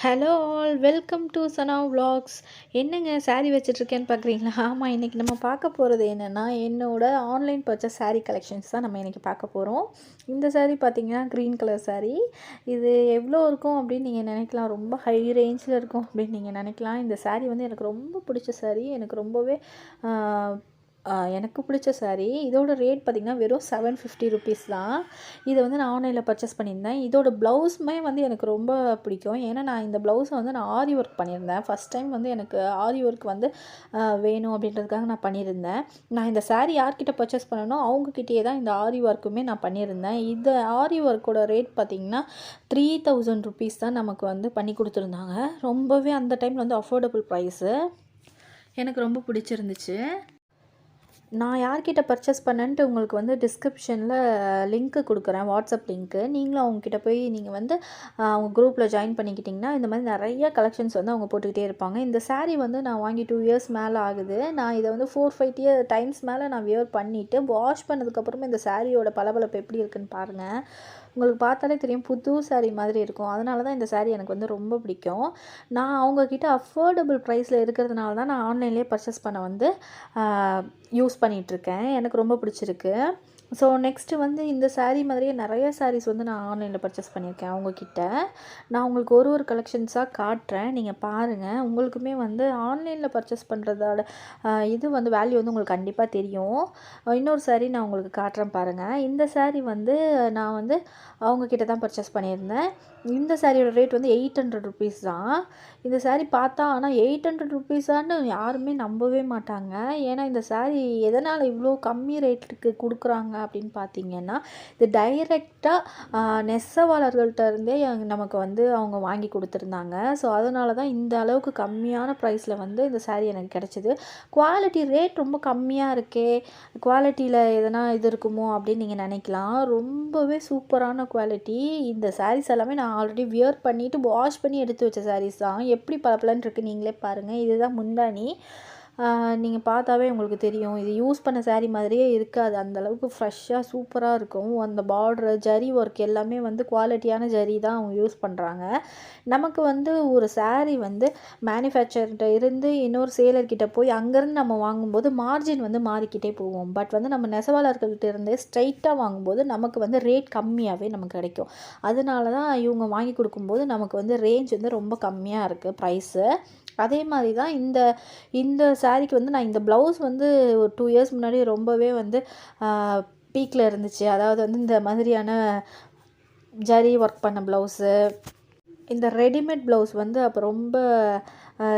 Hello all welcome to Sana vlogs. என்னங்க சாரீ வச்சிட்ருக்கேன்னு பார்க்குறீங்களா? ஆமாம், இன்றைக்கி நம்ம பார்க்க போகிறது என்னென்னா என்னோடய ஆன்லைன் பர்ச்சேஸ் சாரீ கலெக்ஷன்ஸ் தான் நம்ம இன்றைக்கி பார்க்க போகிறோம். இந்த சாரீ பார்த்திங்கன்னா க்ரீன் கலர் சாரீ. இது எவ்வளோ இருக்கும் அப்படின்னு நீங்கள் நினைக்கலாம், ரொம்ப ஹை ரேஞ்சில் இருக்கும் அப்படின்னு நீங்கள் நினைக்கலாம். இந்த சாரீ வந்து எனக்கு ரொம்ப பிடிச்ச சாரீ, எனக்கு ரொம்பவே எனக்கு பிடிச்ச சாரீ. இதோட ரேட் பார்த்திங்கன்னா வெறும் 750 ருபீஸ் தான். இதை வந்து நான் ஆன்லைனில் பர்ச்சேஸ் பண்ணியிருந்தேன். இதோட ப்ளவுஸுமே வந்து எனக்கு ரொம்ப பிடிக்கும். ஏன்னா நான் இந்த ப்ளவுஸை வந்து நான் ஆரி ஒர்க் பண்ணியிருந்தேன். ஃபஸ்ட் டைம் வந்து எனக்கு ஆரி ஒர்க் வந்து வேணும் அப்படின்றதுக்காக நான் பண்ணியிருந்தேன். நான் இந்த சாரீ யார்கிட்ட பர்ச்சேஸ் பண்ணனோ அவங்கக்கிட்டே தான் இந்த ஆரி ஒர்க்குமே நான் பண்ணியிருந்தேன். இந்த ஆரி ஒர்க்கோட ரேட் பார்த்திங்கன்னா 3000 ருபீஸ் தான் நமக்கு வந்து பண்ணி கொடுத்துருந்தாங்க. ரொம்பவே அந்த டைமில் வந்து அஃபோர்டபுள் ப்ரைஸு. எனக்கு ரொம்ப பிடிச்சிருந்துச்சு. நான் யார்கிட்ட பர்ச்சேஸ் பண்ணேன்ட்டு உங்களுக்கு வந்து டிஸ்கிரிப்ஷனில் லிங்க்கு கொடுக்குறேன், வாட்ஸ்அப் லிங்க்கு. நீங்களும் அவங்கக்கிட்ட போய் நீங்கள் வந்து அவங்க குரூப்பில் ஜாயின் பண்ணிக்கிட்டிங்கன்னா இந்த மாதிரி நிறைய கலெக்ஷன்ஸ் வந்து அவங்க போட்டுக்கிட்டே இருப்பாங்க. இந்த சாரீ வந்து நான் வாங்கி 2 இயர்ஸ் மேலே ஆகுது. நான் இதை வந்து 4-5 டைம்ஸ் மேலே நான் வியர் பண்ணிவிட்டு வாஷ் பண்ணதுக்கப்புறமா இந்த சாரியோட பளபளப்பு எப்படி இருக்குன்னு பாருங்கள். உங்களுக்கு பார்த்தாலே தெரியும், புது சாரீ மாதிரி இருக்கும். அதனால தான் இந்த சாரீ எனக்கு வந்து ரொம்ப பிடிக்கும். நான் அவங்கக்கிட்ட அஃபோர்டபுள் ப்ரைஸில் இருக்கிறதுனால தான் நான் ஆன்லைன்லேயே பர்ச்சேஸ் பண்ண வந்து யூஸ் பண்ணிகிட்ருக்கேன். எனக்கு ரொம்ப பிடிச்சிருக்கு. ஸோ நெக்ஸ்ட்டு வந்து இந்த சாரீ மாதிரியே நிறைய சாரீஸ் வந்து நான் ஆன்லைனில் பர்ச்சேஸ் பண்ணியிருக்கேன் அவங்கக்கிட்ட. நான் உங்களுக்கு ஒரு கலெக்ஷன்ஸாக காட்டுறேன், நீங்கள் பாருங்கள். உங்களுக்குமே வந்து ஆன்லைனில் பர்ச்சேஸ் பண்ணுறதோட இது வந்து வேல்யூ வந்து உங்களுக்கு கண்டிப்பாக தெரியும். இன்னொரு சாரீ நான் உங்களுக்கு காட்டுறேன் பாருங்கள். இந்த சாரீ வந்து நான் வந்து அவங்கக்கிட்ட தான் பர்ச்சேஸ் பண்ணியிருந்தேன். இந்த சாரியோட ரேட் வந்து 800 ருபீஸ் தான். இந்த சாரீ பார்த்தா ஆனால் 800 ருபீஸான்னு யாருமே நம்பவே மாட்டாங்க. ஏன்னா இந்த சாரீ எதனால் இவ்வளோ கம்மி ரேட்டுக்கு கொடுக்குறாங்க அப்படின்னு பார்த்தீங்கன்னா, இது டைரெக்டாக நெசவாளர்கள்ட்ட இருந்தே நமக்கு வந்து அவங்க வாங்கி கொடுத்துருந்தாங்க. ஸோ அதனால தான் இந்த அளவுக்கு கம்மியான ப்ரைஸில் வந்து இந்த சாரீ எனக்கு கிடச்சிது. குவாலிட்டி ரேட் ரொம்ப கம்மியாக இருக்கே, குவாலிட்டியில் எதனா இது இருக்குமோ அப்படின்னு நீங்கள் நினைக்கலாம். ரொம்பவே சூப்பரான குவாலிட்டி. இந்த சாரீஸ் எல்லாமே நான் ஆல்ரெடி வியர் பண்ணிவிட்டு வாஷ் பண்ணி எடுத்து வச்ச சாரீஸ் தான். எப்படி பளபளன்னு இருக்குது நீங்களே பாருங்கள். இதுதான் முந்தானி. நீங்கள் பார்த்தாவே உங்களுக்கு தெரியும், இது யூஸ் பண்ண சாரீ மாதிரியே இருக்காது. அந்தளவுக்கு ஃப்ரெஷ்ஷாக சூப்பராக இருக்கும். அந்த பார்டரு, ஜரி ஒர்க் எல்லாமே வந்து குவாலிட்டியான ஜரி தான் அவங்க யூஸ் பண்ணுறாங்க. நமக்கு வந்து ஒரு சாரீ வந்து மேனுஃபேக்சர்கிட்ட இருந்து இன்னொரு சேலர்கிட்ட போய் அங்கேருந்து நம்ம வாங்கும்போது மார்ஜின் வந்து மாறிக்கிட்டே போவோம். பட் வந்து நம்ம நெசவாளர்கள்கிட்ட இருந்தே ஸ்ட்ரைட்டாக வாங்கும்போது நமக்கு வந்து ரேட் கம்மியாகவே நமக்கு கிடைக்கும். அதனால தான் இவங்க வாங்கி கொடுக்கும்போது நமக்கு வந்து ரேஞ்ச் வந்து ரொம்ப கம்மியாக இருக்குது ப்ரைஸு. அதே மாதிரி தான் இந்த இந்த சாரீக்கு வந்து நான் இந்த ப்ளவுஸ் வந்து ஒரு 2 இயர்ஸ் முன்னாடி ரொம்பவே வந்து பீக்கில் இருந்துச்சு. அதாவது வந்து இந்த மாதிரியான ஜரி ஒர்க் பண்ண ப்ளவுஸு, இந்த ரெடிமேட் ப்ளவுஸ் வந்து அப்போ ரொம்ப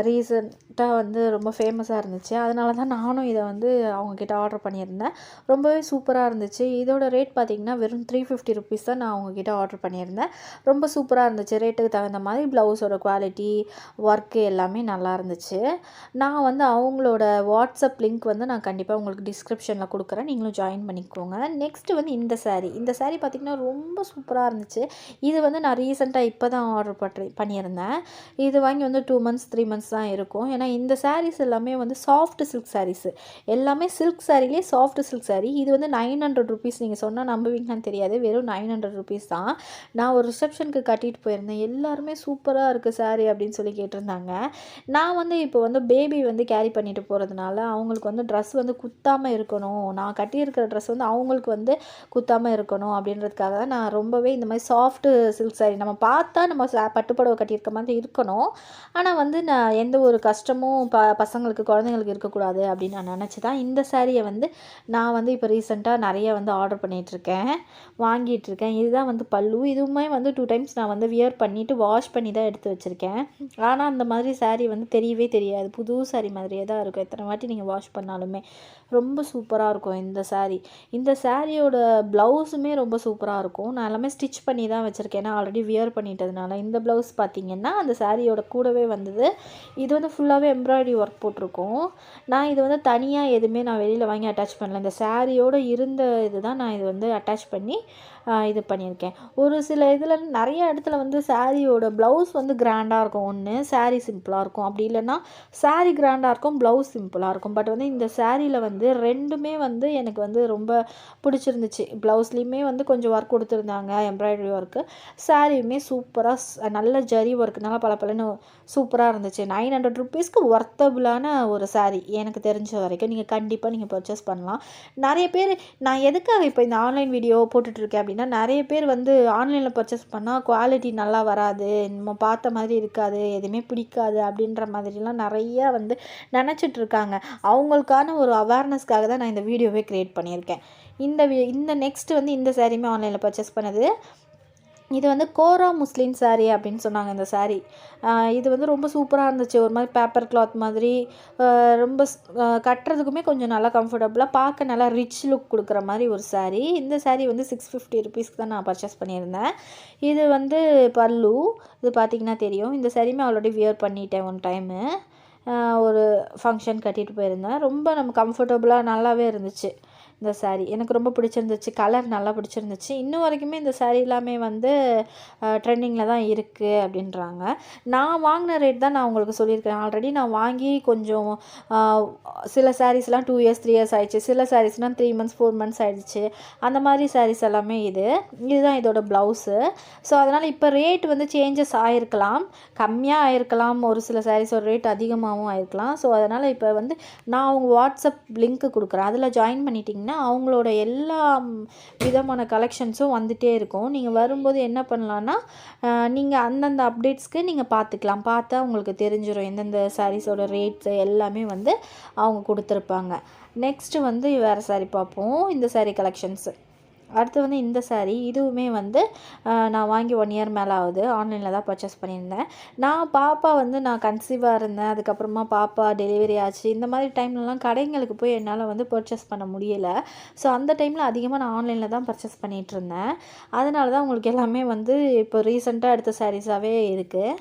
ரீசெண்டாக வந்து ரொம்ப ஃபேமஸாக இருந்துச்சு. அதனால தான் நானும் இதை வந்து அவங்கக்கிட்ட ஆர்டர் பண்ணியிருந்தேன். ரொம்பவே சூப்பராக இருந்துச்சு. இதோட ரேட் பார்த்திங்கன்னா வெறும் 350 ருபீஸ் தான் நான் அவங்கக்கிட்ட ஆர்டர் பண்ணியிருந்தேன். ரொம்ப சூப்பராக இருந்துச்சு. ரேட்டுக்கு தகுந்த மாதிரி ப்ளவுஸோட குவாலிட்டி, ஒர்க்கு எல்லாமே நல்லா இருந்துச்சு. நான் வந்து அவங்களோட வாட்ஸ்அப் லிங்க் வந்து நான் கண்டிப்பாக உங்களுக்கு டிஸ்கிரிப்ஷனில் கொடுக்குறேன், நீங்களும் ஜாயின் பண்ணிக்கோங்க. நெக்ஸ்ட்டு வந்து இந்த சாரீ பார்த்திங்கன்னா ரொம்ப சூப்பராக இருந்துச்சு. இது வந்து நான் ரீசெண்டாக இப்போ தான் ஆர்டர் பண்ணியிருந்தேன். இது வாங்கி வந்து 2 மந்த்ஸ் 3 மந்த்ஸ் தான் இருக்கும். ஏன்னா இந்த சாரீஸ் எல்லாமே வந்து சாஃப்ட் சில்க் சாரீஸு. எல்லாமே சில்க் சாரீலே சாஃப்ட் சில்க் சாரீ. இது வந்து 900 ருபீஸ். நீங்கள் சொன்னால் நம்புவீங்களான்னு தெரியாது, வெறும் 900 ருபீஸ் தான். நான் ஒரு ரிசப்ஷனுக்கு கட்டிட்டு போயிருந்தேன். எல்லாருமே சூப்பராக இருக்குது சாரீ அப்படின்னு சொல்லி கேட்டிருந்தாங்க. நான் வந்து இப்போ வந்து பேபி வந்து கேரி பண்ணிட்டு போகிறதுனால அவங்களுக்கு வந்து ட்ரெஸ் வந்து குத்தாமல் இருக்கணும், நான் கட்டியிருக்கிற ட்ரெஸ் வந்து அவங்களுக்கு வந்து குத்தாமல் இருக்கணும் அப்படின்றதுக்காக தான் நான் ரொம்பவே இந்த மாதிரி சாஃப்ட்டு சில்க் சாரீ நம்ம பார்த்தா நம்ம பட்டுப்புடவை கட்டியிருக்க மாதிரி இருக்கணும், ஆனால் வந்து நான் எந்த ஒரு கஷ்டமும் பசங்களுக்கு குழந்தைங்களுக்கு இருக்கக்கூடாது அப்படின்னு நான் நினச்சி தான் இந்த சாரியை வந்து நான் வந்து இப்போ ரீசெண்டாக நிறைய வந்து ஆர்டர் பண்ணிகிட்ருக்கேன், வாங்கிட்டுருக்கேன். இதுதான் வந்து பல்லு. இதுவுமே வந்து 2 டைம்ஸ் நான் வந்து வியர் பண்ணிவிட்டு வாஷ் பண்ணி தான் எடுத்து வச்சுருக்கேன். ஆனால் அந்த மாதிரி சாரீ வந்து தெரியவே தெரியாது, புது சாரீ மாதிரியே தான் இருக்கும். எத்தனை வாட்டி நீங்கள் வாஷ் பண்ணாலுமே ரொம்ப சூப்பராக இருக்கும் இந்த சாரீ. இந்த சாரியோட ப்ளவுஸுமே ரொம்ப சூப்பராக இருக்கும். நான் எல்லாமே ஸ்டிச் பண்ணி தான் வச்சுருக்கேன், ஏன்னா ஆல்ரெடி வியர் பண்ணிட்டதுனால. இந்த ப்ளவுஸ் பார்த்திங்கன்னா அந்த சாரியோட கூடவே வந்தது. இது வந்து ஃபுல்லாகவே எம்ப்ராய்டரி ஒர்க் போட்டிருக்கோம். நான் இது வந்து தனியாக எதுவுமே நான் வெளியில் வாங்கி அட்டாச் பண்ணல. இந்த சாரியோடு இருந்த இது தான் நான் இது வந்து அட்டாச் பண்ணி இது பண்ணியிருக்கேன். ஒரு சில இதில் நிறைய இடத்துல வந்து சாரியோட ப்ளவுஸ் வந்து கிராண்டாக இருக்கும். ஒன்று சாரீ சிம்பிளாக இருக்கும், அப்படி இல்லைன்னா சாரீ கிராண்டாக இருக்கும், ப்ளவுஸ் சிம்பிளாக இருக்கும். பட் வந்து இந்த சாரியில் வந்து ரெண்டுமே வந்து எனக்கு வந்து ரொம்ப பிடிச்சிருந்துச்சு. ப்ளவுஸ்லேயுமே வந்து கொஞ்சம் ஒர்க் கொடுத்துருந்தாங்க, எம்ப்ராய்டரி ஒர்க்கு. சாரியுமே சூப்பராக நல்ல ஜரி ஒர்க், நல்லா பளபளன்னு சூப்பராக இருந்துச்சு. 900 ருப்பீஸ்க்கு ஒர்த்தபுளான ஒரு சாரீ எனக்கு தெரிஞ்ச வரைக்கும். நீங்கள் கண்டிப்பாக நீங்கள் பர்ச்சேஸ் பண்ணலாம். நிறைய பேர் நான் எதுக்காக இப்போ இந்த ஆன்லைன் வீடியோ போட்டுட்ருக்கேன் அப்படின்னா, நிறைய பேர் வந்து ஆன்லைனில் பர்ச்சேஸ் பண்ணால் குவாலிட்டி நல்லா வராது, நம்ம பார்த்த மாதிரி இருக்காது, எதுவுமே பிடிக்காது அப்படின்ற மாதிரிலாம் நிறையா வந்து நினச்சிட்ருக்காங்க. அவங்களுக்கான ஒரு அவேர்னஸ்க்காக தான் நான் இந்த வீடியோவே க்ரியேட் பண்ணியிருக்கேன். இந்த நெக்ஸ்ட் வந்து இந்த சாரியுமே ஆன்லைனில் பர்ச்சேஸ் பண்ணது. இது வந்து கோரா முஸ்லிம் சாரீ அப்படின்னு சொன்னாங்க இந்த சாரீ. இது வந்து ரொம்ப சூப்பராக இருந்துச்சு. ஒரு மாதிரி பேப்பர் கிளாத் மாதிரி, ரொம்ப கட்டுறதுக்குமே கொஞ்சம் நல்லா கம்ஃபர்டபுளாக, பார்க்க நல்லா ரிச் லுக் கொடுக்குற மாதிரி ஒரு சாரீ. இந்த சாரீ வந்து 650 ருப்பீஸ்க்கு தான் நான் பர்ச்சேஸ் பண்ணியிருந்தேன். இது வந்து பல்லு, இது பார்த்திங்கன்னா தெரியும். இந்த சாரீயுமே ஆல்ரெடி வியர் பண்ணிட்டேன் ஒன் டைமு. ஒரு ஃபங்க்ஷன் கட்டிட்டு போயிருந்தேன். ரொம்ப நம்ம கம்ஃபர்டபுளாக நல்லாவே இருந்துச்சு இந்த சாரீ. எனக்கு ரொம்ப பிடிச்சிருந்துச்சு, கலர் நல்லா பிடிச்சிருந்துச்சு. இன்னும் வரைக்குமே இந்த சாரீ எல்லாமே வந்து ட்ரெண்டிங்கில் தான் இருக்குது அப்படின்றாங்க. நான் வாங்கின ரேட் தான் நான் உங்களுக்கு சொல்லியிருக்கேன். ஆல்ரெடி நான் வாங்கி கொஞ்சம் சில சாரீஸ்லாம் 2 இயர்ஸ் 3 இயர்ஸ் ஆயிடுச்சு, சில சாரீஸ்லாம் 3 மந்த்ஸ் 4 மந்த்ஸ் ஆயிடுச்சு. அந்த மாதிரி சாரீஸ் எல்லாமே இதுதான் இதோட ப்ளவுஸு. ஸோ அதனால் இப்போ ரேட் வந்து சேஞ்சஸ் ஆகிருக்கலாம், கம்மியாக ஆகிருக்கலாம், ஒரு சில சாரீஸோட ரேட் அதிகமாகவும் ஆகிருக்கலாம். ஸோ அதனால் இப்போ வந்து நான் அவங்க வாட்ஸ்அப் லிங்க்கு கொடுக்குறேன், அதில் ஜாயின் பண்ணிட்டீங்கன்னா அவங்களோட எல்லா விதமான கலெக்ஷன்ஸும் வந்துகிட்டே இருக்கும். நீங்கள் வரும்போது என்ன பண்ணலான்னா, நீங்கள் அந்தந்த அப்டேட்ஸ்க்கு நீங்கள் பார்த்துக்கலாம். பார்த்தா உங்களுக்கு தெரிஞ்சிடும் எந்தெந்த சாரீஸோட ரேட்ஸு எல்லாமே வந்து அவங்க கொடுத்துருப்பாங்க. நெக்ஸ்ட்டு வந்து வேறு சாரீ பார்ப்போம். இந்த சாரீ கலெக்ஷன்ஸு. அடுத்து வந்து இந்த சாரீ, இதுவுமே வந்து நான் வாங்கி 1 இயர் மேலே ஆகுது. ஆன்லைனில் தான் பர்ச்சேஸ் பண்ணியிருந்தேன். பாப்பா வந்து நான் கன்சீவாக இருந்தேன், அதுக்கப்புறமா பாப்பா டெலிவரி ஆச்சு. இந்த மாதிரி டைம்லலாம் கடைங்களுக்கு போய் என்னால் வந்து பர்ச்சேஸ் பண்ண முடியலை. ஸோ அந்த டைமில் அதிகமாக நான் ஆன்லைனில் தான் பர்ச்சேஸ் பண்ணிகிட்ருந்தேன். அதனால தான் உங்களுக்கு எல்லாமே வந்து இப்போ ரீசெண்டாக எடுத்த சாரீஸாகவே இருக்குது.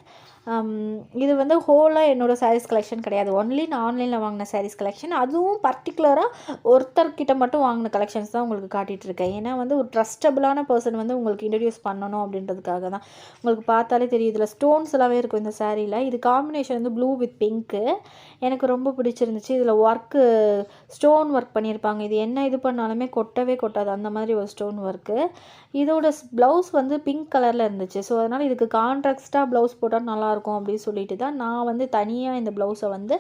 இது வந்து ஹோலாக என்னோடய சாரீஸ் கலெக்ஷன் கிடையாது. ஒன்லி நான் ஆன்லைனில் வாங்கின சாரீஸ் கலெக்ஷன். அதுவும் பர்டிகுலராக ஒருத்தர்கிட்ட மட்டும் வாங்கின கலெக்ஷன்ஸ் தான் உங்களுக்கு காட்டிகிட்ருக்கேன். ஏன்னா வந்து ஒரு ட்ரஸ்டபுளான பர்சன் வந்து உங்களுக்கு இன்ட்ரடியூஸ் பண்ணணும் அப்படின்றதுக்காக தான். உங்களுக்கு பார்த்தாலே தெரியும், இதில் ஸ்டோன்ஸ் எல்லாமே இருக்கும் இந்த சாரியில். இது காம்பினேஷன் வந்து ப்ளூ வித் பிங்க்கு. எனக்கு ரொம்ப பிடிச்சிருந்துச்சு. இதில் ஒர்க்கு ஸ்டோன் ஒர்க் பண்ணியிருப்பாங்க. இது என்ன இது பண்ணாலுமே கொட்டவே கொட்டாது, அந்த மாதிரி ஒரு ஸ்டோன் ஒர்க்கு. இதோட ப்ளவுஸ் வந்து பிங்க் கலரில் இருந்துச்சு. ஸோ அதனால் இதுக்கு கான்ட்ராஸ்ட்டாக ப்ளவுஸ் போட்டால் நல்லாயிருக்கும் அப்படின்னு சொல்லிட்டு தான் நான் வந்து தனியாக இந்த ப்ளவுஸை வந்து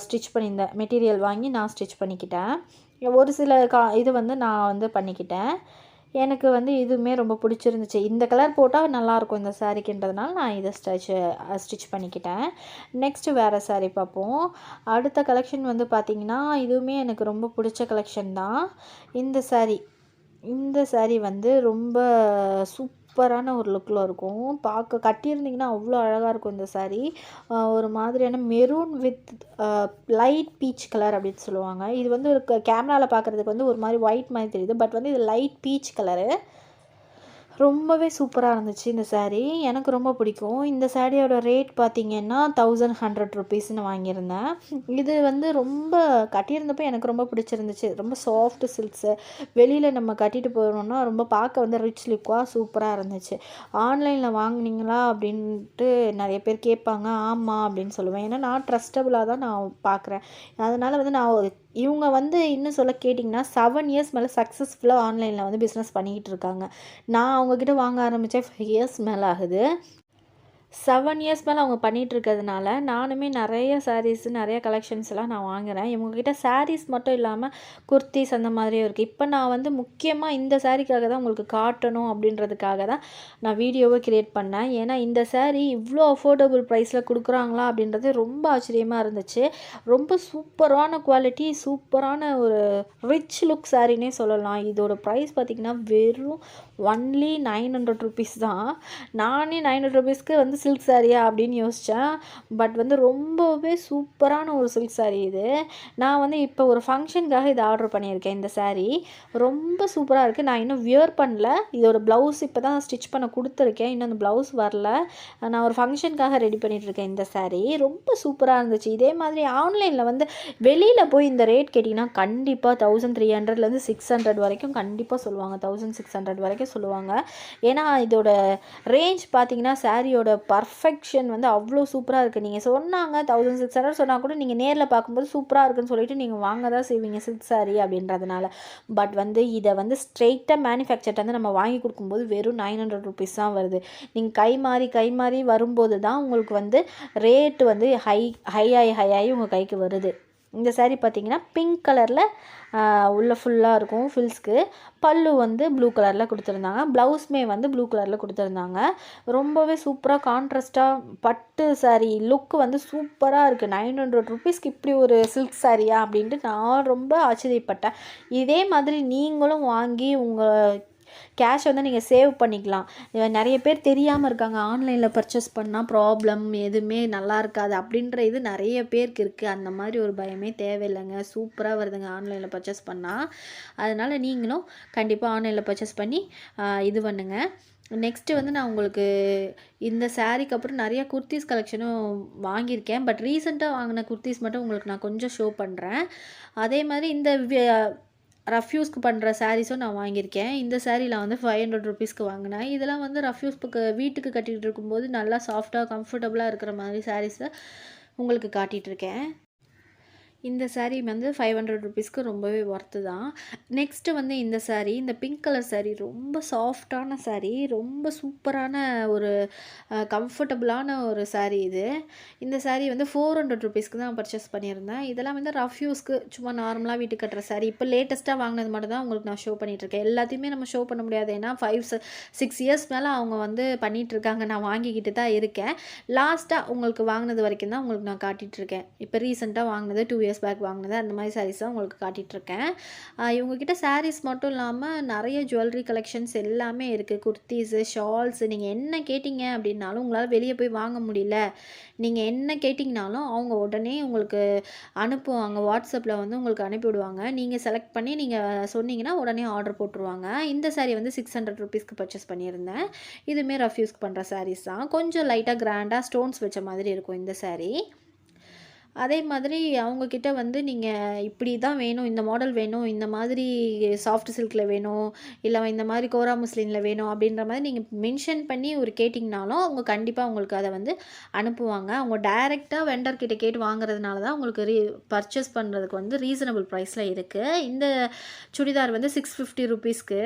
ஸ்டிச் பண்ணியிருந்தேன். மெட்டீரியல் வாங்கி நான் ஸ்டிச் பண்ணிக்கிட்டேன். ஒரு சில இது வந்து நான் வந்து பண்ணிக்கிட்டேன். எனக்கு வந்து இதுவுமே ரொம்ப பிடிச்சிருந்துச்சு. இந்த கலர் போட்டால் நல்லாயிருக்கும் இந்த சாரீக்குன்றதுனால நான் இதை ஸ்டிச் பண்ணிக்கிட்டேன். நெக்ஸ்ட்டு வேறு சாரீ பார்ப்போம். அடுத்த கலெக்ஷன் வந்து பார்த்திங்கன்னா, இதுவுமே எனக்கு ரொம்ப பிடிச்ச கலெக்ஷன் தான். இந்த சாரீ வந்து ரொம்ப சூப்பரான ஒரு லுக்கில் இருக்கும். பார்க்க கட்டியிருந்திங்கன்னா அவ்வளோ அழகாக இருக்கும் இந்த சாரீ. ஒரு மாதிரியான maroon with light peach colour அப்படின்னு சொல்லுவாங்க. இது வந்து ஒரு கேமராவில் பார்க்குறதுக்கு வந்து ஒரு மாதிரி ஒயிட் மாதிரி தெரியுது, பட் வந்து இது லைட் பீச் கலரு. ரொம்பவே சூப்பராக இருந்துச்சு இந்த சாரீ. எனக்கு ரொம்ப பிடிக்கும். இந்த சாரியோட ரேட் பார்த்திங்கன்னா 1100 ருப்பீஸ்ன்னு வாங்கியிருந்தேன். இது வந்து ரொம்ப கட்டியிருந்தப்போ எனக்கு ரொம்ப பிடிச்சிருந்துச்சு. ரொம்ப சாஃப்ட் சில்க்ஸு, வெளியில் நம்ம கட்டிட்டு போகணுன்னா ரொம்ப பார்க்க வந்து ரிச் லுக்காக சூப்பராக இருந்துச்சு. ஆன்லைனில் வாங்கினீங்களா அப்படின்ட்டு நிறைய பேர் கேட்பாங்க. ஆமாம் அப்படின்னு சொல்லுவேன். ஏன்னா நான் ட்ரஸ்டபுளாக தான் நான் பார்க்குறேன். அதனால் வந்து நான் இவங்க வந்து இன்னும் சொல்ல கேட்டிங்கன்னா 7 இயர்ஸ் மேலே சக்ஸஸ்ஃபுல்லாக ஆன்லைனில் வந்து பிஸ்னஸ் பண்ணிக்கிட்டு இருக்காங்க. நான் அவங்கக்கிட்ட வாங்க ஆரம்பித்தேன் 5 இயர்ஸ் மேலே ஆகுது. 7 இயர்ஸ் மேலே அவங்க பண்ணிகிட்ருக்கிறதுனால நானுமே நிறைய சாரீஸ், நிறைய கலெக்ஷன்ஸ்லாம் நான் வாங்குகிறேன். இவங்கக்கிட்ட சாரீஸ் மட்டும் இல்லாமல் குர்த்திஸ் அந்த மாதிரியும் இருக்குது. இப்போ நான் வந்து முக்கியமாக இந்த சாரீக்காக தான் உங்களுக்கு காட்டணும் அப்படின்றதுக்காக தான் நான் வீடியோவை க்ரியேட் பண்ணேன். ஏன்னா இந்த சாரீ இவ்வளோ அஃபோர்டபுள் ப்ரைஸில் கொடுக்குறாங்களா அப்படின்றது ரொம்ப ஆச்சரியமாக இருந்துச்சு. ரொம்ப சூப்பரான குவாலிட்டி, சூப்பரான ஒரு ரிச் லுக் சாரீனே சொல்லலாம். இதோட ப்ரைஸ் பார்த்திங்கன்னா வெறும் ஒன்லி 900 ருப்பீஸ் தான். நானே 900 ருப்பீஸ்க்கு வந்து சில்க் சாரியா அப்படின்னு யோசித்தேன். பட் வந்து ரொம்பவே சூப்பரான ஒரு சில்க் சாரீ இது. நான் வந்து இப்போ ஒரு ஃபங்க்ஷனுக்காக இதை ஆர்டர் பண்ணியிருக்கேன். இந்த சாரீ ரொம்ப சூப்பராக இருக்குது. நான் இன்னும் வியர் பண்ணல. இதோட ப்ளவுஸ் இப்போ தான் ஸ்டிச் பண்ண கொடுத்துருக்கேன். இன்னும் அந்த ப்ளவுஸ் வரல. நான் ஒரு ஃபங்க்ஷனுக்காக ரெடி பண்ணிகிட்ருக்கேன். இந்த சாரீ ரொம்ப சூப்பராக இருந்துச்சு. இதே மாதிரி ஆன்லைனில் வந்து வெளியில் போய் இந்த ரேட் கேட்டிங்கன்னா கண்டிப்பாக 1300லேருந்து 600 வரைக்கும் கண்டிப்பாக சொல்லுவாங்க. 1600 வரைக்கும் சொல்லுவாங்க. ஏன்னா இதோட ரேஞ்ச் பார்த்தீங்கன்னா சாரியோட பர்ஃபெக்ஷன் வந்து அவ்வளோ சூப்பராக இருக்குது. நீங்கள் சொன்னாங்க 1600 சொன்னால் கூட நீங்கள் நேரில் பார்க்கும்போது சூப்பராக இருக்குன்னு சொல்லிட்டு நீங்கள் வாங்க தான் செய்வீங்க சில்க் சாரீ அப்படின்றதுனால. பட் வந்து இதை வந்து ஸ்ட்ரெயிட்டாக மேனுஃபேக்சர்ட் வந்து நம்ம வாங்கி கொடுக்கும்போது வெறும் 900 ருபீஸ் தான் வருது. நீங்கள் கை மாறி வரும்போது தான் உங்களுக்கு வந்து ரேட்டு வந்து ஹை ஆகி உங்கள் கைக்கு வருது. இந்த சாரீ பார்த்தீங்கன்னா பிங்க் கலரில் உள்ள ஃபுல்லாக இருக்கும் ஃபில்ஸ்க்கு. பல்லு வந்து ப்ளூ கலரில் கொடுத்துருந்தாங்க. ப்ளவுஸுமே வந்து ப்ளூ கலரில் கொடுத்துருந்தாங்க. ரொம்பவே சூப்பராக கான்ட்ராஸ்ட்டாக பட்டு சாரீ லுக் வந்து சூப்பராக இருக்குது. 900 ருபீஸ்க்கு இப்படி ஒரு சில்க் சாரியா அப்படின்ட்டு நான் ரொம்ப ஆச்சரியப்பட்டேன். இதே மாதிரி நீங்களும் வாங்கி உங்கள் கேஷ் வந்து நீங்கள் சேவ் பண்ணிக்கலாம். நிறைய பேர் தெரியாமல் இருக்காங்க. ஆன்லைனில் பர்ச்சேஸ் பண்ணால் ப்ராப்ளம் எதுவுமே நல்லா இருக்காது அப்படின்ற இது நிறைய பேருக்கு இருக்குது. அந்த மாதிரி ஒரு பயமே தேவையில்லைங்க. சூப்பராக வருதுங்க ஆன்லைனில் பர்ச்சேஸ் பண்ணால். அதனால் நீங்களும் கண்டிப்பாக ஆன்லைனில் பர்ச்சேஸ் பண்ணி இது பண்ணுங்க. நெக்ஸ்ட்டு வந்து நான் உங்களுக்கு இந்த சாரீக்கு அப்புறம் நிறைய குர்த்திஸ் கலெக்ஷனும் வாங்கியிருக்கேன். பட் ரீசெண்டாக வாங்கின குர்த்திஸ் மட்டும் உங்களுக்கு நான் கொஞ்சம் ஷோ பண்ணுறேன். அதே மாதிரி இந்த ரஃப் யூஸ்க்கு பண்ணுற சாரீஸும் நான் வாங்கியிருக்கேன். இந்த சாரீ நான் வந்து 500 ருபீஸ்க்கு வாங்கினேன். இதெல்லாம் வந்து ரஃப் யூஸ்க்கு வீட்டுக்கு கட்டிகிட்டு இருக்கும்போது நல்லா சாஃப்டாக கம்ஃபர்டபுளாக இருக்கிற மாதிரி சாரீஸை உங்களுக்கு காட்டிகிட்ருக்கேன். இந்த சாரீ வந்து 500 ருபீஸ்க்கு ரொம்பவே ஒர்த்து தான். நெக்ஸ்ட்டு வந்து இந்த சாரீ, இந்த பிங்க் கலர் சாரீ ரொம்ப சாஃப்டான சாரீ. ரொம்ப சூப்பரான ஒரு கம்ஃபர்டபுளான ஒரு சாரீ இது. இந்த சாரீ வந்து 400 ருபீஸ்க்கு தான் பர்ச்சேஸ் பண்ணியிருந்தேன். இதெல்லாம் வந்து ரஃப் யூஸ்க்கு சும்மா நார்மலாக வீட்டுக்கு கட்டுற சாரீ. இப்போ லேட்டஸ்ட்டாக வாங்கினது மட்டும் தான் உங்களுக்கு நான் ஷோ பண்ணிகிட்ருக்கேன். எல்லாத்தையுமே நம்ம ஷோ பண்ண முடியாது. ஏன்னா 5-6 இயர்ஸ் மேலே அவங்க வந்து பண்ணிகிட்ருக்காங்க. நான் வாங்கிக்கிட்டு தான் இருக்கேன். லாஸ்ட்டாக உங்களுக்கு வாங்கினது வரைக்கும் தான் உங்களுக்கு நான் காட்டிகிட்ருக்கேன். இப்போ ரீசெண்டாக வாங்கினது 2 இயர்ஸ் பேக் வாங்கினது அந்த மாதிரி சாரீஸ் தான் உங்களுக்கு காட்டிகிட்ருக்கேன். இவங்கக்கிட்ட சாரீஸ் மட்டும் இல்லாமல் நிறைய ஜுவல்லரி கலெக்ஷன்ஸ் எல்லாமே இருக்குது. குர்த்தீஸு, ஷால்ஸு, நீங்கள் என்ன கேட்டிங்க அப்படின்னாலும் உங்களால் வெளியே போய் வாங்க முடியல, நீங்கள் என்ன கேட்டிங்கனாலும் அவங்க உடனே உங்களுக்கு அனுப்புவாங்க. வாட்ஸ்அப்பில் வந்து உங்களுக்கு அனுப்பிவிடுவாங்க. நீங்கள் செலக்ட் பண்ணி நீங்கள் சொன்னீங்கன்னா உடனே ஆர்டர் போட்டுருவாங்க. இந்த சாரீ வந்து 600 ருபீஸ்க்கு பர்ச்சேஸ் பண்ணியிருந்தேன். இதுவுமே ரஃப் யூஸ்க்கு பண்ணுற சாரீஸ் தான். கொஞ்சம் லைட்டாக கிராண்டாக ஸ்டோன்ஸ் வச்ச மாதிரி இருக்கும் இந்த சாரீ. அதே மாதிரி அவங்கக்கிட்ட வந்து நீங்கள் இப்படி தான் வேணும், இந்த மாடல் வேணும், இந்த மாதிரி சாஃப்ட் சில்கில் வேணும், இல்லை இந்த மாதிரி கோரா முஸ்லீனில் வேணும் அப்படின்ற மாதிரி நீங்கள் மென்ஷன் பண்ணி ஒரு கேட்டிங்கனாலும் அவங்க கண்டிப்பாக உங்களுக்கு அதை வந்து அனுப்புவாங்க. அவங்க டைரெக்டாக வெண்டர்கிட்ட கேட்டு வாங்குறதுனால தான் உங்களுக்கு பர்ச்சேஸ் பண்ணுறதுக்கு வந்து ரீசனபிள் ப்ரைஸில் இருக்குது. இந்த சுடிதார் வந்து 650 ருபீஸ்க்கு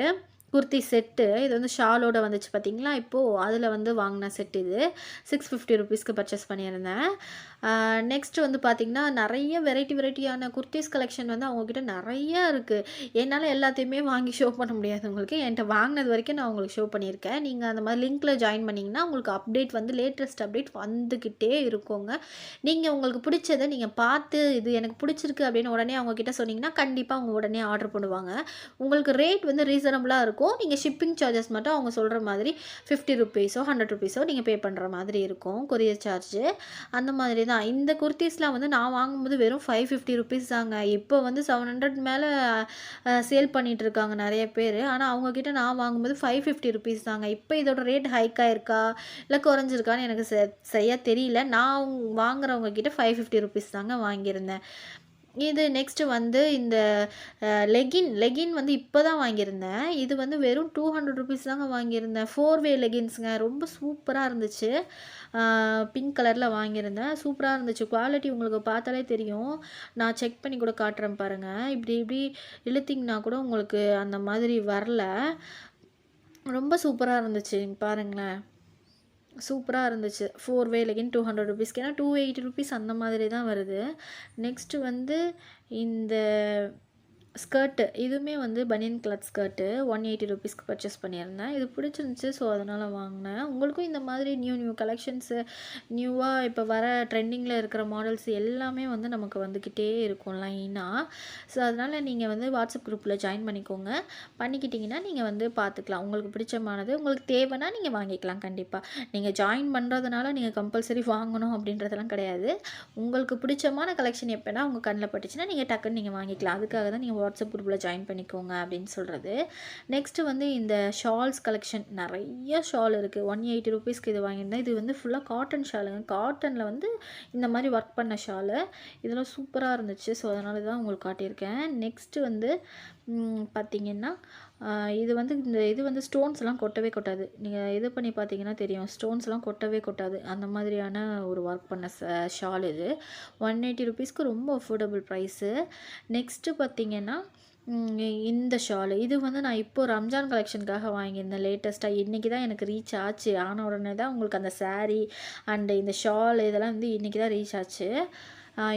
குர்த்தி செட்டு. இது வந்து ஷாலோட வந்துச்சு பார்த்தீங்களா, இப்போது அதில் வந்து வாங்கின செட் இது 650 ருபீஸ்க்கு பர்ச்சேஸ் பண்ணியிருந்தேன். நெக்ஸ்ட் வந்து பார்த்திங்கன்னா நிறைய வெரைட்டியான குர்த்திஸ் கலெக்ஷன் வந்து அவங்கக்கிட்ட நிறையா இருக்குது. என்னால் எல்லாத்தையுமே வாங்கி ஷோ பண்ண முடியாது உங்களுக்கு. என்கிட்ட வாங்கினது வரைக்கும் நான் உங்களுக்கு ஷோ பண்ணியிருக்கேன். நீங்கள் அந்த மாதிரி லிங்க்கில் ஜாயின் பண்ணிங்கன்னா உங்களுக்கு அப்டேட் வந்து லேட்டஸ்ட் அப்டேட் வந்துக்கிட்டே இருக்குங்க. நீங்கள் உங்களுக்கு பிடிச்சதை நீங்கள் பார்த்து இது எனக்கு பிடிச்சிருக்கு அப்படின்னு உடனே அவங்கக்கிட்ட சொன்னீங்கன்னா கண்டிப்பாக அவங்க உடனே ஆர்டர் பண்ணுவாங்க. உங்களுக்கு ரேட் வந்து ரீசனபுளாக இருக்கும். நீங்கள் ஷிப்பிங் சார்ஜஸ் மட்டும் அவங்க சொல்கிற மாதிரி 50 ருபீஸோ 100 ருபீஸோ நீங்கள் பே பண்ணுற மாதிரி இருக்கும், கொரியர் சார்ஜு. அந்த மாதிரி தான் இந்த குர்த்திஸ்லாம் வந்து நான் வாங்கும்போது வெறும் 550 ருபீஸ் தாங்க. இப்போ வந்து 700 மேலே சேல் பண்ணிகிட்டு இருக்காங்க நிறைய பேர். ஆனால் அவங்கக்கிட்ட நான் வாங்கும்போது 550 ருபீஸ் தாங்க. இப்போ இதோட ரேட் ஹைக்காக இருக்கா இல்லை குறைஞ்சிருக்கான்னு எனக்கு சரியாக தெரியல. நான் வாங்குறவங்க கிட்ட 550 ருபீஸ் தாங்க வாங்கியிருந்தேன். இது நெக்ஸ்ட்டு வந்து இந்த லெகின் வந்து இப்போ தான் வாங்கியிருந்தேன். இது வந்து வெறும் 200 ருபீஸ் தாங்க வாங்கியிருந்தேன். 4 வே லெகின்ஸுங்க. ரொம்ப சூப்பராக இருந்துச்சு. பிங்க் கலரில் வாங்கியிருந்தேன். சூப்பராக இருந்துச்சு. குவாலிட்டி உங்களுக்கு பார்த்தாலே தெரியும். நான் செக் பண்ணி கூட காட்டுறேன் பாருங்கள். இப்படி இழுத்திங்கன்னா கூட உங்களுக்கு அந்த மாதிரி வரல. ரொம்ப சூப்பராக இருந்துச்சு. பாருங்களேன், சூப்பராக இருந்துச்சு. 4 வே லெகின் 200 ருபீஸ்க்கு. ஏன்னா 280 ருபீஸ் அந்த மாதிரி தான் வருது. நெக்ஸ்ட்டு வந்து இந்த ஸ்கர்ட்டு இதுவுமே வந்து பனியன் கிளாத் ஸ்கர்ட்டு 180 ருபீஸ்க்கு பர்ச்சேஸ் பண்ணியிருந்தேன். இது பிடிச்சிருந்துச்சி. ஸோ அதனால் வாங்கினேன். உங்களுக்கும் இந்த மாதிரி நியூ கலெக்ஷன்ஸு நியூவாக இப்போ வர ட்ரெண்டிங்கில் இருக்கிற மாடல்ஸ் எல்லாமே வந்து நமக்கு வந்துக்கிட்டே இருக்கும் லைனாக. ஸோ அதனால் நீங்கள் வந்து வாட்ஸ்அப் குரூப்பில் ஜாயின் பண்ணிக்கோங்க. பண்ணிக்கிட்டிங்கன்னா நீங்கள் வந்து பார்த்துக்கலாம். உங்களுக்கு பிடிச்சமானது உங்களுக்கு தேவைன்னா நீங்கள் வாங்கிக்கலாம் கண்டிப்பாக. நீங்கள் ஜாயின் பண்ணுறதுனால நீங்கள் கம்பல்சரி வாங்கணும் அப்படின்றதெல்லாம் கிடையாது. உங்களுக்கு பிடிச்சமான கலெக்ஷன் எப்போனா உங்கள் கண்ணில் பட்டுச்சுன்னா நீங்கள் டக்குன்னு நீங்கள் வாங்கிக்கலாம். அதுக்காக தான் நீங்கள் வாட்ஸ்அப் குரூப்பில் ஜாயின் பண்ணிக்கோங்க அப்படின்னு சொல்கிறது. நெக்ஸ்ட்டு வந்து இந்த ஷால்ஸ் கலெக்ஷன் நிறைய ஷால் இருக்குது. 180 ருபீஸ்க்கு இது வாங்கியிருந்தேன். இது வந்து ஃபுல்லாக காட்டன் ஷாலுங்க. காட்டனில் வந்து இந்த மாதிரி ஒர்க் பண்ண ஷாலு இதெல்லாம் சூப்பராக இருந்துச்சு. ஸோ அதனால தான் உங்களுக்கு காட்டியிருக்கேன். நெக்ஸ்ட்டு வந்து பார்த்திங்கன்னா இது வந்து இது வந்து ஸ்டோன்ஸ்லாம் கொட்டவே கொட்டாது. நீங்கள் இது பண்ணி பார்த்தீங்கன்னா தெரியும். ஸ்டோன்ஸ்லாம் கொட்டவே கொட்டாது. அந்த மாதிரியான ஒரு ஒர்க் பண்ண ஷால் இது 180 ருபீஸ்க்கு ரொம்ப அஃபோர்டபுள் ப்ரைஸு. நெக்ஸ்ட்டு பார்த்திங்கன்னா இந்த ஷாலு இது வந்து நான் இப்போது ரம்ஜான் கலெக்ஷனுக்காக வாங்கியிருந்தேன். லேட்டஸ்ட்டாக இன்றைக்கி தான் எனக்கு ரீச் ஆச்சு. ஆன உடனே தான் உங்களுக்கு அந்த சாரீ அண்டு இந்த ஷால் இதெல்லாம் வந்து இன்றைக்கி தான் ரீச் ஆச்சு.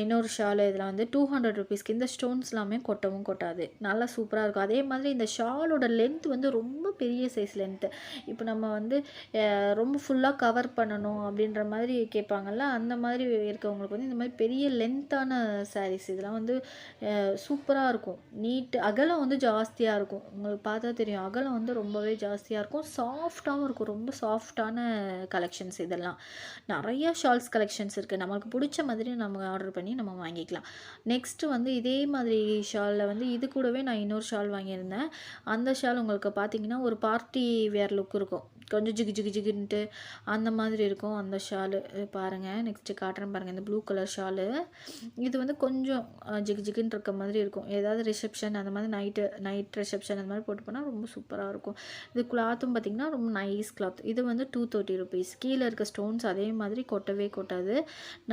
இன்னொரு ஷாலு இதில் வந்து 200 ருபீஸ்க்கு இந்த ஸ்டோன்ஸ் எல்லாமே கொட்டவும் கொட்டாது. நல்லா சூப்பராக இருக்கும். அதே மாதிரி இந்த ஷாலோட லென்த் வந்து ரொம்ப பெரிய சைஸ் லென்த்து. இப்போ நம்ம வந்து ரொம்ப ஃபுல்லாக கவர் பண்ணணும் அப்படின்ற மாதிரி கேட்பாங்கள்ல, அந்த மாதிரி இருக்கவங்களுக்கு வந்து இந்த மாதிரி பெரிய லென்த்தான சாரீஸ் இதெல்லாம் வந்து சூப்பராக இருக்கும். அகலம் வந்து ஜாஸ்தியாக இருக்கும். உங்களுக்கு பார்த்தா தெரியும். அகலம் வந்து ரொம்பவே ஜாஸ்தியாக இருக்கும். சாஃப்டாகவும் இருக்கும். ரொம்ப சாஃப்டான கலெக்ஷன்ஸ் இதெல்லாம். நிறைய ஷால்ஸ் கலெக்ஷன்ஸ் இருக்குது. நமக்கு பிடிச்ச மாதிரி நம்ம ஆர்டர் பண்ணி நம்ம வாங்கிக்கலாம். நெக்ஸ்ட்டு வந்து இதே மாதிரி ஷாலில் வந்து இது கூடவே நான் இன்னொரு ஷால் வாங்கியிருந்தேன். அந்த ஷால் உங்களுக்கு பார்த்தீங்கன்னா ஒரு பார்ட்டி வேர் லுக் இருக்கும். கொஞ்சம் ஜிகு ஜிகு ஜிகுன்ட்டு அந்த மாதிரி இருக்கும் அந்த ஷாலு. பாருங்கள் நெக்ஸ்ட்டு காட்டுறேன் பாருங்கள். இந்த ப்ளூ கலர் ஷாலு இது வந்து கொஞ்சம் ஜிகு ஜிகுன்னு இருக்க மாதிரி இருக்கும். ஏதாவது ரிசப்ஷன் அந்த மாதிரி நைட் ரிசப்ஷன் அந்த மாதிரி போட்டு போனால் ரொம்ப சூப்பராக இருக்கும். இது கிளாத்தும் பார்த்திங்கன்னா ரொம்ப நைஸ் கிளாத். இது வந்து 230 ருபீஸ். கீழே இருக்க ஸ்டோன்ஸ் அதே மாதிரி கொட்டவே கொட்டாது.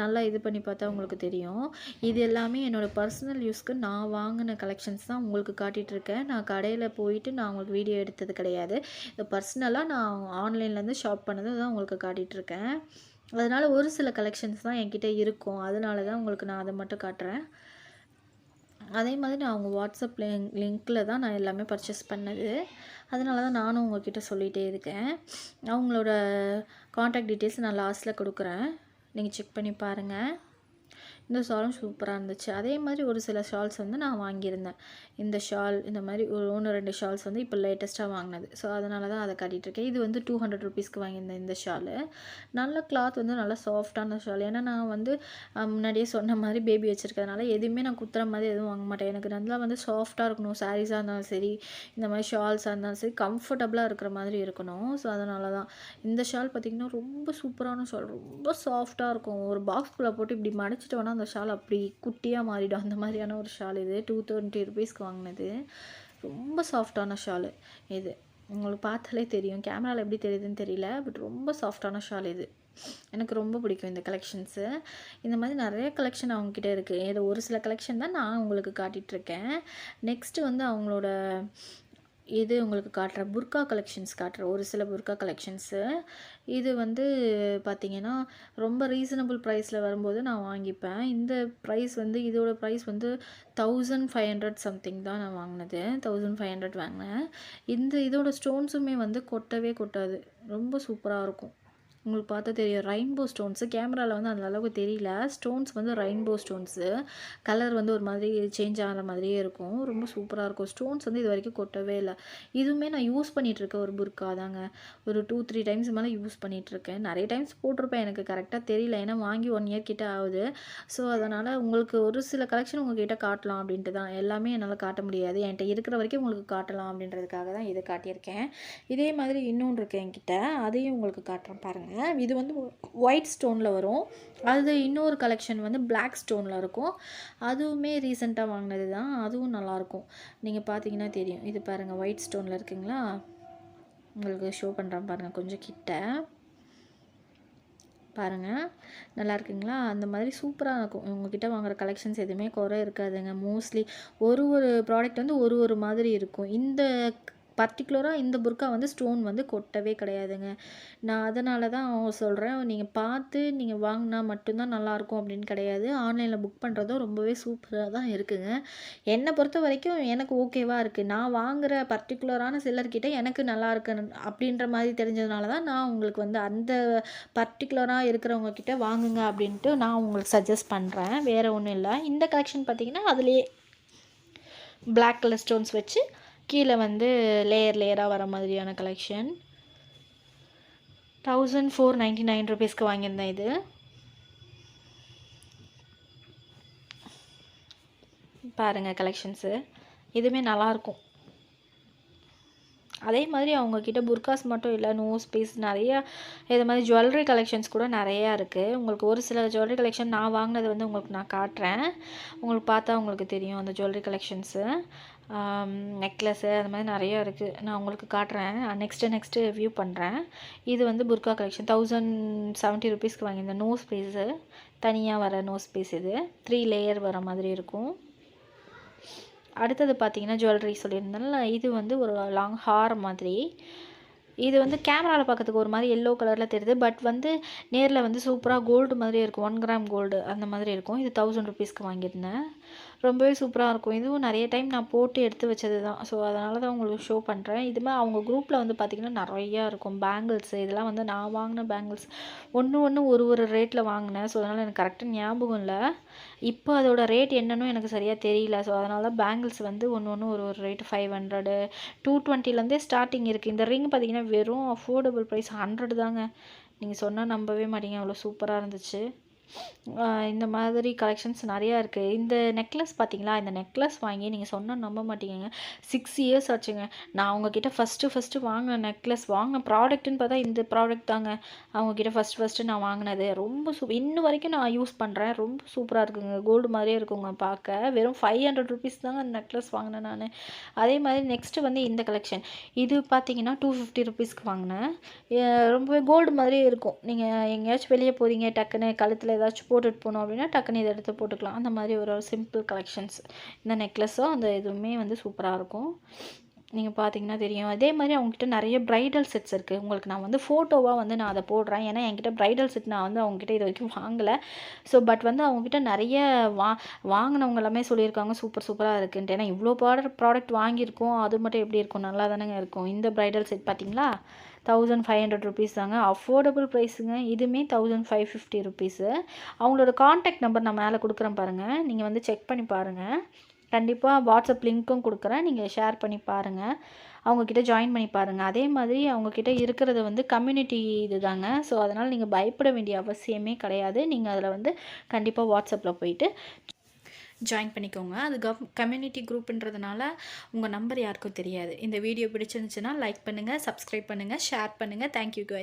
நல்லா இது பண்ணி பார்த்தா உங்களுக்கு தெரியும். இது எல்லாமே என்னோடய பர்சனல் யூஸ்க்கு நான் வாங்கின கலெக்ஷன்ஸ் தான் உங்களுக்கு காட்டிகிட்ருக்கேன். நான் கடையில் போயிட்டு நான் உங்களுக்கு வீடியோ எடுத்தது கிடையாது. இது பர்சனலாக நான் ஆன்லைன்லேருந்து ஷாப் பண்ணது தான் உங்களுக்கு காட்டிகிட்ருக்கேன். அதனால் ஒரு சில கலெக்ஷன்ஸ் தான் என்கிட்ட இருக்கும். அதனால தான் உங்களுக்கு நான் அதை மட்டும் காட்டுறேன். அதே மாதிரி நான் அவங்க வாட்ஸ்அப் லிங்க்கில் தான் நான் எல்லாமே பர்ச்சேஸ் பண்ணது. அதனால தான் நானும் உங்கள்கிட்ட சொல்லிகிட்டே இருக்கேன். அவங்களோட காண்டாக்ட் டீட்டெயில்ஸ் நான் லாஸ்ட்டில் கொடுக்குறேன். நீங்கள் செக் பண்ணி பாருங்கள். இந்த ஷாலும் சூப்பராக இருந்துச்சு. அதே மாதிரி ஒரு சில ஷால்ஸ் வந்து நான் வாங்கியிருந்தேன். இந்த ஷால் இந்த மாதிரி ஒரு 1-2 ஷால்ஸ் வந்து இப்போ லேட்டஸ்ட்டாக வாங்கினது. ஸோ அதனால தான் அதை காட்டிகிட்ருக்கேன். இது வந்து 200 ருபீஸ்க்கு வாங்கியிருந்தேன் இந்த ஷாலு. நல்ல கிளாத் வந்து நல்லா சாஃப்டான ஷால். ஏன்னா நான் வந்து முன்னாடியே சொன்ன மாதிரி பேபி வச்சுருக்கிறதுனால எதுவுமே நான் குத்துற மாதிரி எதுவும் வாங்க மாட்டேன். எனக்கு நல்லா வந்து சாஃப்டாக இருக்கணும். சாரீஸாக இருந்தாலும் சரி, இந்த மாதிரி ஷால்ஸாக இருந்தாலும் சரி, கம்ஃபர்டபுளாக இருக்கிற மாதிரி இருக்கணும். ஸோ அதனால தான் இந்த ஷால் பார்த்திங்கன்னா ரொம்ப சூப்பரான ஷால். ரொம்ப சாஃப்டாக இருக்கும். ஒரு பாக்ஸ்குள்ளே போட்டு இப்படி மடிச்சிட்டு வேணால் அந்த ஷால் அப்படி குட்டியாக மாறிடும். அந்த மாதிரியான ஒரு ஷால் இது 220 ருபீஸ்க்கு வாங்கினது. ரொம்ப சாஃப்டான ஷாலு இது. உங்களுக்கு பார்த்தாலே தெரியும். கேமராவில் எப்படி தெரியுதுன்னு தெரியல. பட் ரொம்ப சாஃப்டான ஷால் இது. எனக்கு ரொம்ப பிடிக்கும் இந்த கலெக்ஷன்ஸு. இந்த மாதிரி நிறைய கலெக்ஷன் அவங்கக்கிட்ட இருக்குது. ஏதோ ஒரு சில கலெக்ஷன் தான் நான் உங்களுக்கு காட்டிகிட்ருக்கேன். நெக்ஸ்ட்டு வந்து அவங்களோட இது உங்களுக்கு காட்டுறேன். புர்கா கலெக்ஷன்ஸ் காட்டுறேன். ஒரு சில புர்கா கலெக்ஷன்ஸு. இது வந்து பார்த்திங்கன்னா ரொம்ப ரீசனபிள் ப்ரைஸில் வரும்போது நான் வாங்கிப்பேன். இந்த ப்ரைஸ் வந்து இதோட ப்ரைஸ் வந்து 1500 சம்திங் தான் நான் வாங்கினது. 1500 வாங்கினேன். இதோட ஸ்டோன்ஸுமே வந்து கொட்டவே கொட்டாது. ரொம்ப சூப்பராக இருக்கும். உங்களுக்கு பார்த்தா தெரியும். Rainbow stones. கேமராவில் வந்து அந்த அளவுக்கு தெரியல. ஸ்டோன்ஸ் வந்து ரெயின்போ ஸ்டோன்ஸு. கலர் வந்து ஒரு மாதிரி சேஞ்ச் ஆகிற மாதிரியே இருக்கும். ரொம்ப சூப்பராக இருக்கும். ஸ்டோன்ஸ் வந்து இது வரைக்கும் கொட்டவே இல்லை. இதுவுமே நான் யூஸ் பண்ணிகிட்ருக்கேன். ஒரு புர்கா தாங்க. ஒரு 2-3 டைம்ஸ் மேலே யூஸ் பண்ணிகிட்ருக்கேன். நிறைய டைம்ஸ் போட்டிருப்பேன். எனக்கு கரெக்டாக தெரியல. ஏன்னா வாங்கி 1 இயர் கிட்ட ஆகுது. ஸோ அதனால் உங்களுக்கு ஒரு சில கலெக்ஷன் உங்கள்கிட்ட காட்டலாம் அப்படின்ட்டு தான். எல்லாமே என்னால் காட்ட முடியாது. என்கிட்ட இருக்கிற வரைக்கும் உங்களுக்கு காட்டலாம் அப்படின்றதுக்காக தான் இதை காட்டியிருக்கேன். இதே மாதிரி இன்னொன்று இருக்குது என்கிட்ட. அதையும் உங்களுக்கு காட்டுறேன் பாருங்கள். இது வந்து ஒயிட் ஸ்டோனில் வரும். அது இன்னொரு கலெக்ஷன் வந்து பிளாக் ஸ்டோனில் இருக்கும். அதுவுமே ரீசெண்டாக வாங்கினது தான். அதுவும் நல்லாயிருக்கும். நீங்கள் பார்த்தீங்கன்னா தெரியும். இது பாருங்கள் ஒயிட் ஸ்டோனில் இருக்குங்களா? உங்களுக்கு ஷோ பண்ணுறேன் பாருங்கள் கொஞ்சம் கிட்ட பாருங்கள். நல்லா இருக்குங்களா? அந்த மாதிரி சூப்பராக இருக்கும். உங்ககிட்ட வாங்குகிற கலெக்ஷன்ஸ் எதுவுமே குறை இருக்காதுங்க. மோஸ்ட்லி ஒரு ப்ராடக்ட் வந்து ஒரு மாதிரி இருக்கும். இந்த பர்ட்டிகுலராக இந்த புர்கா வந்து ஸ்டோன் வந்து கொட்டவே கிடையாதுங்க. நான் அதனால தான் சொல்கிறேன், நீங்கள் பார்த்து நீங்கள் வாங்கினா மட்டும்தான் நல்லாயிருக்கும் அப்படின்னு கிடையாது. ஆன்லைனில் புக் பண்ணுறதும் ரொம்பவே சூப்பராக தான் இருக்குங்க. என்னை பொறுத்த வரைக்கும் எனக்கு ஓகேவா இருக்குது. நான் வாங்குகிற பர்ட்டிகுலரான சிலர்கிட்ட எனக்கு நல்லா இருக்குன்னு அப்படின்ற மாதிரி தெரிஞ்சதுனால தான் நான் உங்களுக்கு வந்து அந்த பர்ட்டிகுலராக இருக்கிறவங்க கிட்ட வாங்குங்க அப்படின்ட்டு நான் உங்களுக்கு சஜஸ்ட் பண்ணுறேன். வேறு ஒன்றும் இல்லை. இந்த கலெக்ஷன் பார்த்தீங்கன்னா அதுலேயே பிளாக் கலர் ஸ்டோன்ஸ் வச்சு கீழே வந்து லேயராக வர மாதிரியான கலெக்ஷன். 1499 ருபீஸ்க்கு வாங்கியிருந்தேன் இது. பாருங்கள் கலெக்ஷன்ஸு, இதுவுமே நல்லாயிருக்கும். அதே மாதிரி அவங்கக்கிட்ட புர்காஸ் மட்டும் இல்லை, நோஸ் பீஸ் நிறையா இது மாதிரி ஜுவல்லரி கலெக்ஷன்ஸ் கூட நிறையா இருக்குது. உங்களுக்கு ஒரு சில ஜுவல்லரி கலெக்ஷன் நான் வாங்கினது வந்து உங்களுக்கு நான் காட்டுறேன். உங்களுக்கு பார்த்தா உங்களுக்கு தெரியும் அந்த ஜுவல்லரி கலெக்ஷன்ஸு, நெக்லஸ்ஸு அந்த மாதிரி நிறையா இருக்குது. நான் உங்களுக்கு காட்டுறேன், நெக்ஸ்ட்டு வியூ பண்ணுறேன். இது வந்து புர்கா கலெக்ஷன் 1070 ருபீஸ்க்கு வாங்கியிருந்தேன். நோஸ் பீஸு தனியாக வர நோஸ் பீஸ், இது 3 லேயர் வர மாதிரி இருக்கும். அடுத்தது பார்த்தீங்கன்னா ஜுவல்லரி சொல்லியிருந்தேன்ல, இது வந்து ஒரு லாங் ஹார் மாதிரி. இது வந்து கேமராவில் பார்க்கறதுக்கு ஒரு மாதிரி எல்லோ கலரில் தெரியுது, பட் வந்து நேரில் வந்து சூப்பராக கோல்டு மாதிரி இருக்கும். 1 கிராம் கோல்டு அந்த மாதிரி இருக்கும். இது 1000 ருபீஸ்க்கு வாங்கியிருந்தேன். ரொம்பவே சூப்பராக இருக்கும். இதுவும் நிறைய டைம் நான் போட்டு எடுத்து வச்சது தான். ஸோ அதனால தான் உங்களுக்கு ஷோ பண்ணுறேன். இதுமாதிரி அவங்க குரூப்பில் வந்து பார்த்திங்கன்னா நிறையா இருக்கும் பேங்கிள்ஸு. இதெல்லாம் வந்து நான் வாங்கின பேங்கிள்ஸ் ஒன்று ஒரு ரேட்டில் வாங்கினேன். ஸோ அதனால் எனக்கு கரெக்டாக ஞாபகம் இல்லை. இப்போ அதோட ரேட் என்னன்னு எனக்கு சரியாக தெரியல. ஸோ அதனால தான் பேங்கிள்ஸ் வந்து ஒரு ரேட்டு 500, 220லேருந்தே ஸ்டார்டிங் இருக்குது. இந்த ரிங் பார்த்திங்கன்னா வெறும் அஃபோர்டபுள் ப்ரைஸ் 100 தாங்க. நீங்கள் சொன்னால் நம்பவே மாட்டீங்க, அவ்வளோ சூப்பராக இருந்துச்சு. இந்த மாதிரி கலெக்ஷன்ஸ் நிறையா இருக்குது. இந்த நெக்லஸ் பார்த்தீங்களா, இந்த நெக்லஸ் வாங்கி நீங்கள் சொன்னால் நம்ப மாட்டீங்க, 6 இயர்ஸ் ஆச்சுங்க. நான் அவங்கக்கிட்ட ஃபஸ்ட்டு வாங்கின நெக்லஸ் வாங்கின ப்ராடக்ட்டுன்னு பார்த்தா இந்த ப்ராடக்ட் தாங்க. அவங்கக்கிட்ட ஃபஸ்ட்டு நான் வாங்கினது ரொம்ப இன்னும் வரைக்கும் நான் யூஸ் பண்ணுறேன். ரொம்ப சூப்பராக இருக்குங்க. கோல்டு மாதிரியே இருக்குங்க பார்க்க. வெறும் 500 ருபீஸ் தாங்க அந்த நெக்லஸ் வாங்கினேன் நான். அதே மாதிரி நெக்ஸ்ட்டு வந்து இந்த கலெக்ஷன், இது பார்த்தீங்கன்னா 250 ருபீஸ்க்கு வாங்கினேன். ரொம்பவே கோல்டு மாதிரியே இருக்கும். நீங்கள் எங்கேயாச்சும் வெளியே போகிறீங்க, டக்குன்னு கழுத்தில் ஏதாச்சும் போட்டுட்டு போகணும் அப்படின்னா டக்குன்னு இதை எடுத்து போட்டுக்கலாம். அந்த மாதிரி ஒரு சிம்பிள் கலெக்ஷன்ஸ். இந்த நெக்லஸும் அந்த இதுவுமே வந்து சூப்பராக இருக்கும். நீங்கள் பார்த்தீங்கன்னா தெரியும். அதே மாதிரி அவங்ககிட்ட நிறைய ப்ரைடல் செட்ஸ் இருக்குது. உங்களுக்கு நான் வந்து ஃபோட்டோவாக வந்து நான் அதை போடுறேன். ஏன்னா என்கிட்ட ப்ரைடல் செட் நான் வந்து அவங்ககிட்ட இது வரைக்கும் வாங்கலை. ஸோ பட் வந்து அவங்ககிட்ட நிறைய வாங்கினவங்க எல்லாமே சொல்லியிருக்காங்க சூப்பராக இருக்குன்ட்டு. ஏன்னா இவ்வளோ ப்ராடக்ட் வாங்கியிருக்கோம், அது மட்டும் எப்படி இருக்கும், நல்லா தானேங்க இருக்கும். இந்த ப்ரைடல் செட் பார்த்தீங்களா, 1500 ருபீஸ் தாங்க. அஃபோர்டபுள் ப்ரைஸுங்க. இதுவுமே 1550 ருபீஸு. அவங்களோட காண்டாக்ட் நம்பர் நான் மேலே கொடுக்குறேன் பாருங்கள். நீங்கள் வந்து செக் பண்ணி பாருங்கள். கண்டிப்பாக வாட்ஸ்அப் லிங்க்கும் கொடுக்குறேன், நீங்கள் ஷேர் பண்ணி பாருங்கள். அவங்கக்கிட்ட ஜாயின் பண்ணி பாருங்கள். அதே மாதிரி அவங்கக்கிட்ட இருக்கிறது வந்து கம்யூனிட்டி இது தாங்க. ஸோ அதனால் நீங்கள் பயப்பட வேண்டிய அவசியமே கிடையாது. நீங்கள் அதில் வந்து கண்டிப்பாக வாட்ஸ்அப்பில் போயிட்டு ஜாயின் பண்ணிக்கோங்க. அது கம்யூனிட்டி குரூப்புன்றதுனால உங்கள் நம்பர் யாருக்கும் தெரியாது. இந்த வீடியோ பிடிச்சிருந்துச்சுன்னா லைக் பண்ணுங்கள், சப்ஸ்கிரைப் பண்ணுங்கள், ஷேர் பண்ணுங்கள். Thank you guys.